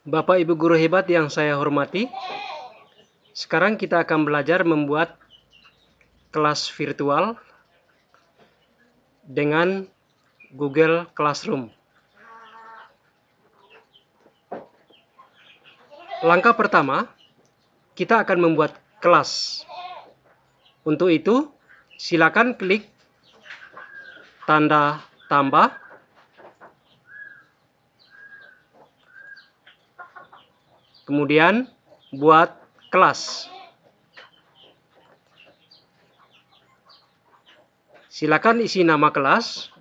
Bapak Ibu guru hebat yang saya hormati, sekarang kita akan belajar membuat kelas virtual dengan Google Classroom. Langkah pertama, kita akan membuat kelas. Untuk itu, silakan klik tanda tambah. Kemudian buat kelas. Silakan isi nama kelas.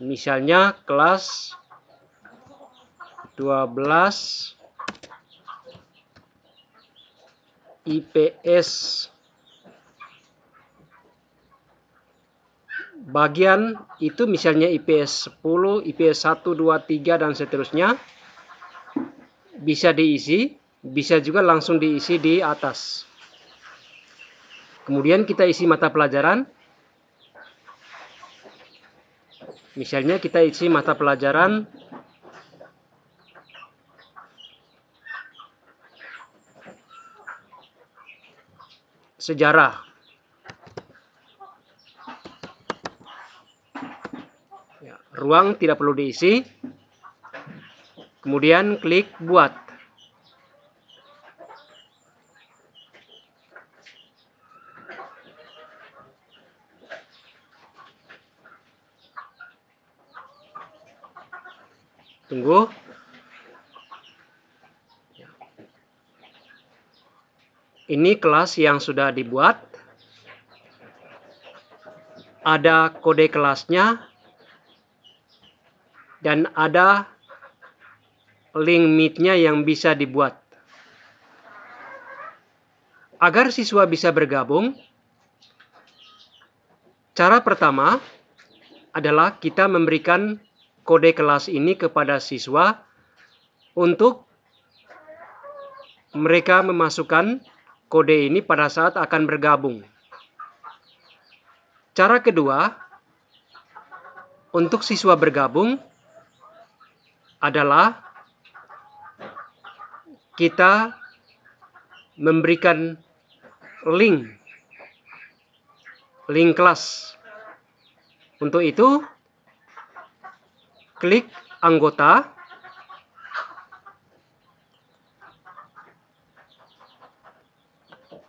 Misalnya kelas 12 IPS bagian itu, misalnya IPS 10, IPS 1, 2, 3 dan seterusnya. Bisa diisi, bisa juga langsung diisi di atas. Kemudian kita isi mata pelajaran. Misalnya kita isi mata pelajaran sejarah. Ya, ruang tidak perlu diisi. Kemudian klik buat. Tunggu. Ini kelas yang sudah dibuat. Ada kode kelasnya. Dan ada link Meet-nya yang bisa dibuat. Agar siswa bisa bergabung, cara pertama adalah kita memberikan kode kelas ini kepada siswa untuk mereka memasukkan kode ini pada saat akan bergabung. Cara kedua, untuk siswa bergabung adalah kita memberikan link kelas. Untuk itu, klik anggota.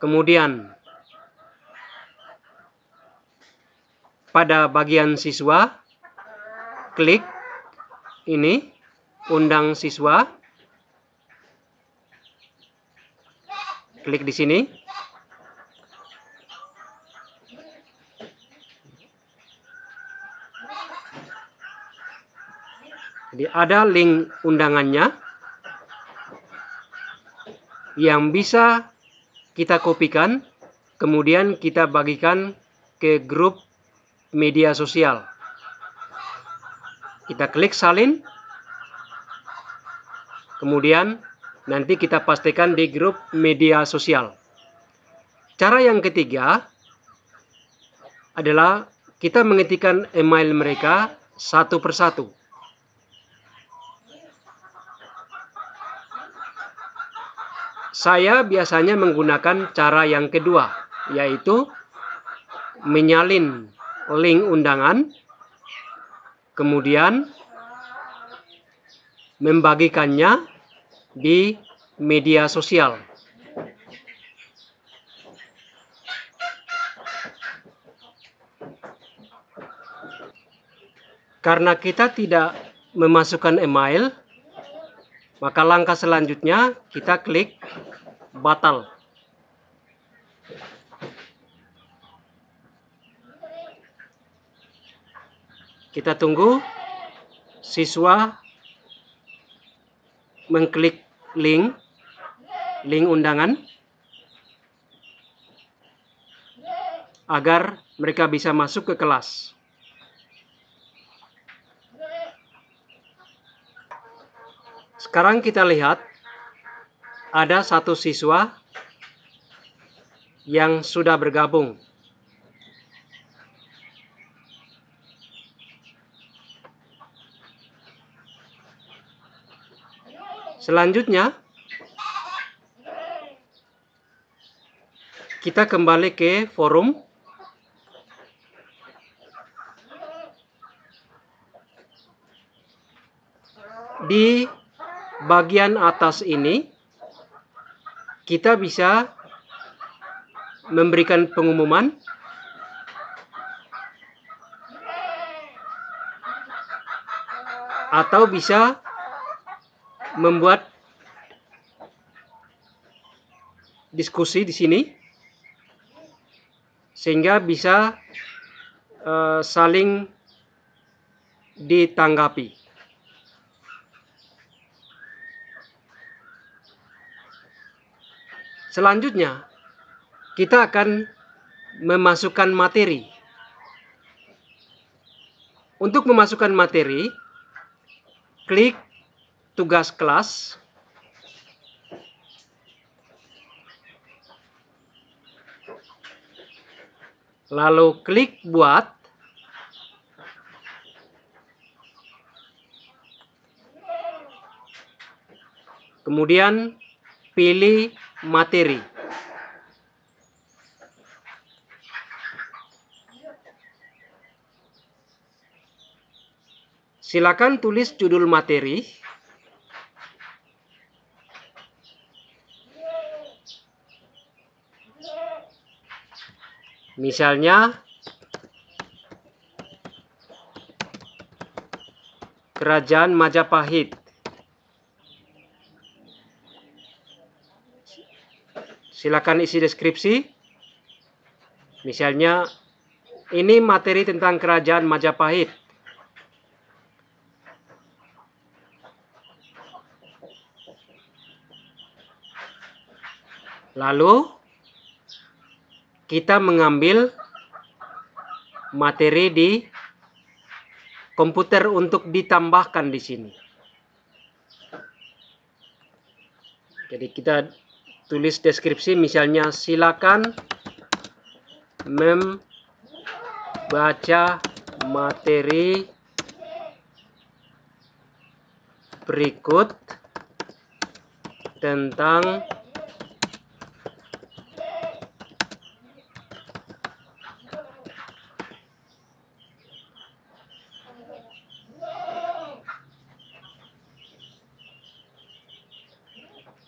Kemudian pada bagian siswa, klik ini, undang siswa. Klik di sini. Jadi ada link undangannya yang bisa kita kopikan, kemudian kita bagikan ke grup media sosial. Kita klik salin, kemudian nanti kita pastikan di grup media sosial. Cara yang ketiga adalah kita mengetikkan email mereka satu persatu. Saya biasanya menggunakan cara yang kedua, yaitu menyalin link undangan, kemudian membagikannya di media sosial. Karena kita tidak memasukkan email, maka langkah selanjutnya kita klik batal. Kita tunggu siswa mengklik link undangan agar mereka bisa masuk ke kelas. Sekarang kita lihat ada satu siswa yang sudah bergabung. Selanjutnya, kita kembali ke forum. Di bagian atas ini, kita bisa memberikan pengumuman atau bisa membuat diskusi di sini sehingga bisa saling ditanggapi. Selanjutnya, kita akan memasukkan materi. Untuk memasukkan materi, klik tugas kelas. Lalu klik buat. Kemudian pilih materi. Silakan tulis judul materi. Misalnya, Kerajaan Majapahit. Silakan isi deskripsi. Misalnya, ini materi tentang Kerajaan Majapahit. Lalu, kita mengambil materi di komputer untuk ditambahkan di sini. Jadi kita tulis deskripsi, misalnya silakan membaca materi berikut tentang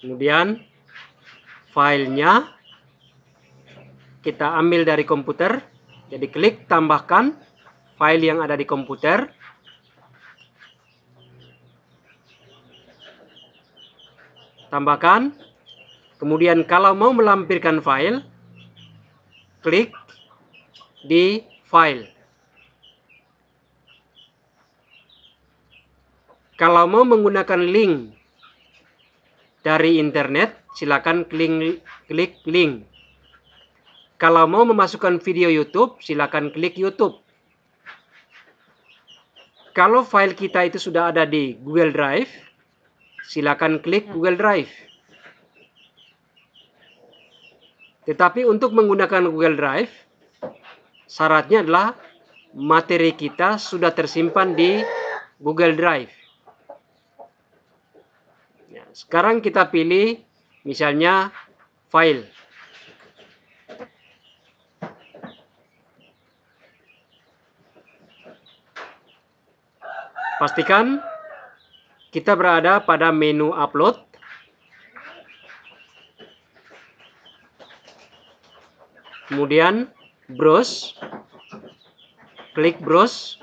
kemudian filenya kita ambil dari komputer. Jadi klik tambahkan file yang ada di komputer. Tambahkan. Kemudian kalau mau melampirkan file, klik di file. Kalau mau menggunakan link dari internet, silakan klik link. Kalau mau memasukkan video YouTube, silakan klik YouTube. Kalau file kita itu sudah ada di Google Drive, silakan klik Google Drive. Tetapi untuk menggunakan Google Drive, syaratnya adalah materi kita sudah tersimpan di Google Drive. Sekarang kita pilih misalnya file. Pastikan kita berada pada menu upload. Kemudian browse. Klik browse.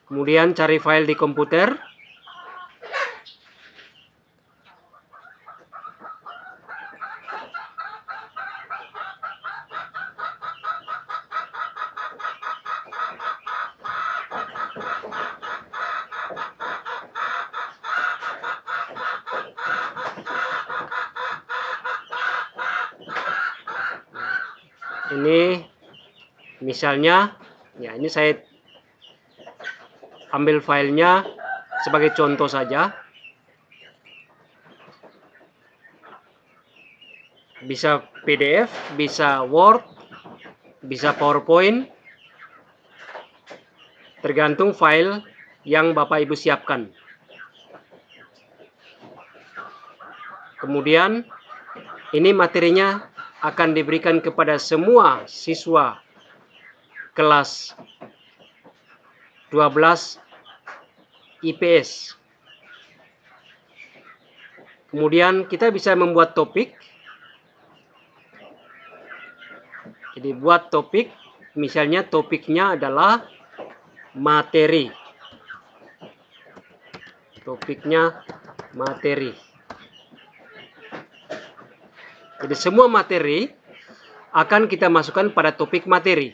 Kemudian cari file di komputer. Ini misalnya, ya ini saya ambil filenya sebagai contoh saja. Bisa PDF, bisa Word, bisa PowerPoint, tergantung file yang Bapak Ibu siapkan. Kemudian ini materinya akan diberikan kepada semua siswa kelas 12 IPS. Kemudian kita bisa membuat topik. Jadi buat topik, misalnya topiknya adalah materi. Topiknya materi. Jadi semua materi akan kita masukkan pada topik materi.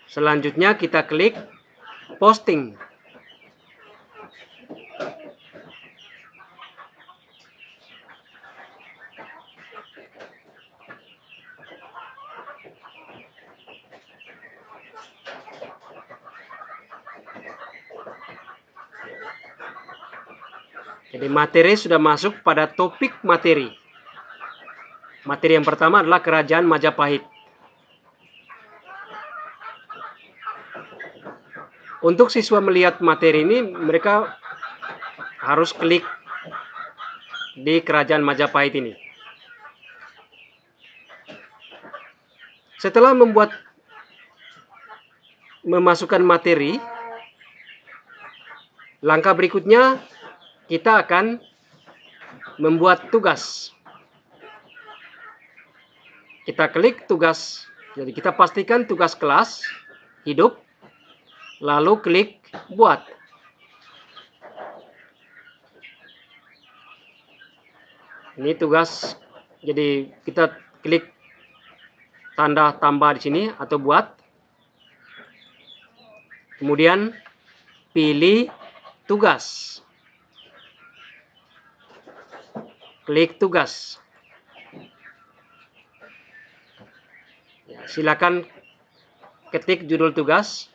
Selanjutnya kita klik posting. Jadi materi sudah masuk pada topik materi. Materi yang pertama adalah Kerajaan Majapahit. Untuk siswa melihat materi ini, mereka harus klik di Kerajaan Majapahit ini. Setelah memasukkan materi, langkah berikutnya kita akan membuat tugas. Kita klik tugas. Jadi kita pastikan tugas kelas hidup, lalu klik buat. Ini tugas. Jadi kita klik tanda tambah di sini atau buat. Kemudian pilih tugas. Klik tugas. Silakan ketik judul tugas.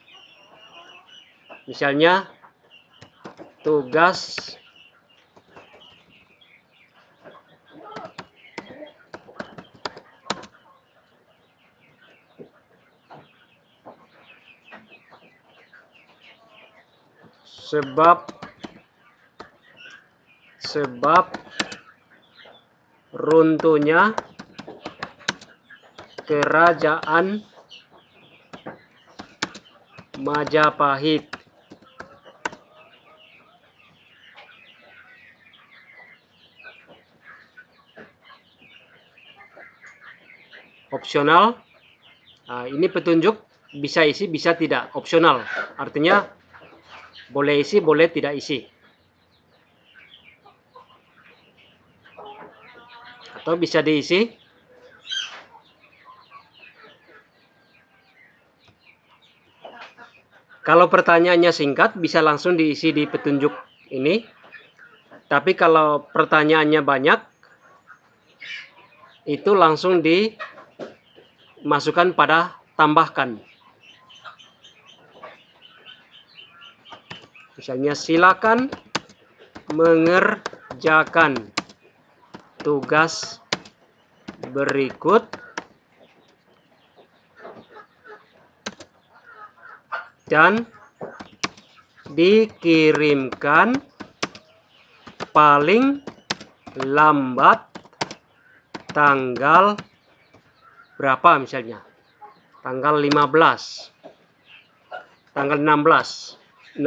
Misalnya tugas sebab runtuhnya Kerajaan Majapahit. Opsional. Nah, ini petunjuk, bisa isi, bisa tidak. Opsional. Artinya boleh isi, boleh tidak isi. Atau bisa diisi. Kalau pertanyaannya singkat, bisa langsung diisi di petunjuk ini. Tapi kalau pertanyaannya banyak, itu langsung dimasukkan pada tambahkan. Misalnya silakan mengerjakan tugas berikut dan dikirimkan paling lambat tanggal berapa, misalnya tanggal 15, tanggal 16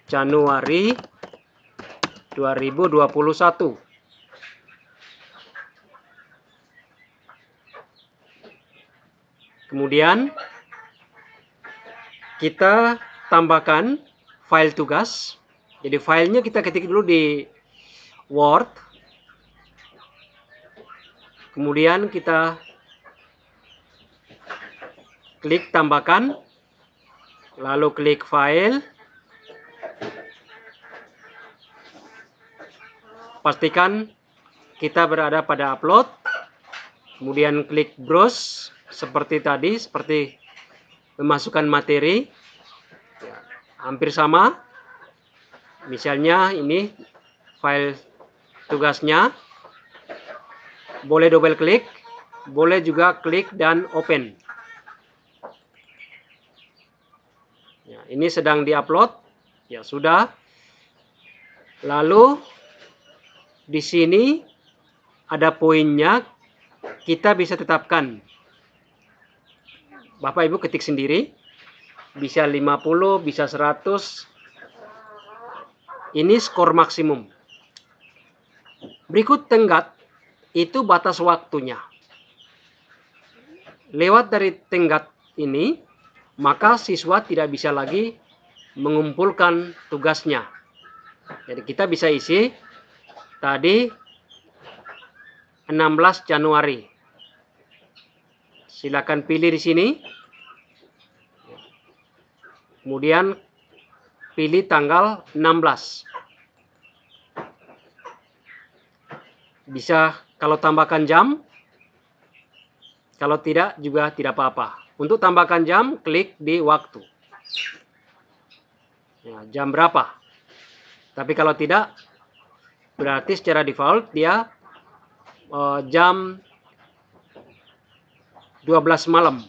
Januari 2021. Kemudian kita tambahkan file tugas. Jadi filenya kita ketik dulu di Word. Kemudian kita klik tambahkan, lalu klik file. Pastikan kita berada pada upload. Kemudian klik browse seperti tadi, seperti memasukkan materi. Ya, hampir sama. Misalnya ini file tugasnya. boleh double klik, boleh juga klik dan open. Ya, ini sedang diupload. Ya sudah. Lalu di sini ada poinnya, kita bisa tetapkan. Bapak Ibu ketik sendiri. Bisa 50, bisa 100. Ini skor maksimum. Berikut tenggat, itu batas waktunya. Lewat dari tenggat ini, maka siswa tidak bisa lagi mengumpulkan tugasnya. Jadi kita bisa isi tadi 16 Januari. Silakan pilih di sini. Kemudian pilih tanggal 16. Bisa kalau tambahkan jam. Kalau tidak juga tidak apa-apa. Untuk tambahkan jam, klik di waktu. Ya, jam berapa? Tapi kalau tidak, berarti secara default dia jam 12 malam.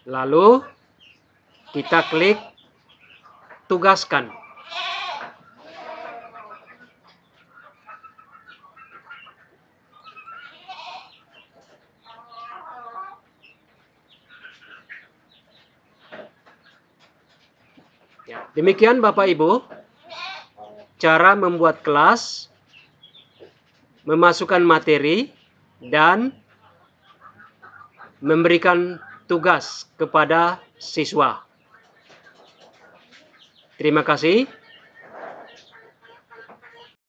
Lalu kita klik tugaskan. Ya, demikian Bapak Ibu, cara membuat kelas, memasukkan materi, dan memberikan tugas kepada siswa. Terima kasih.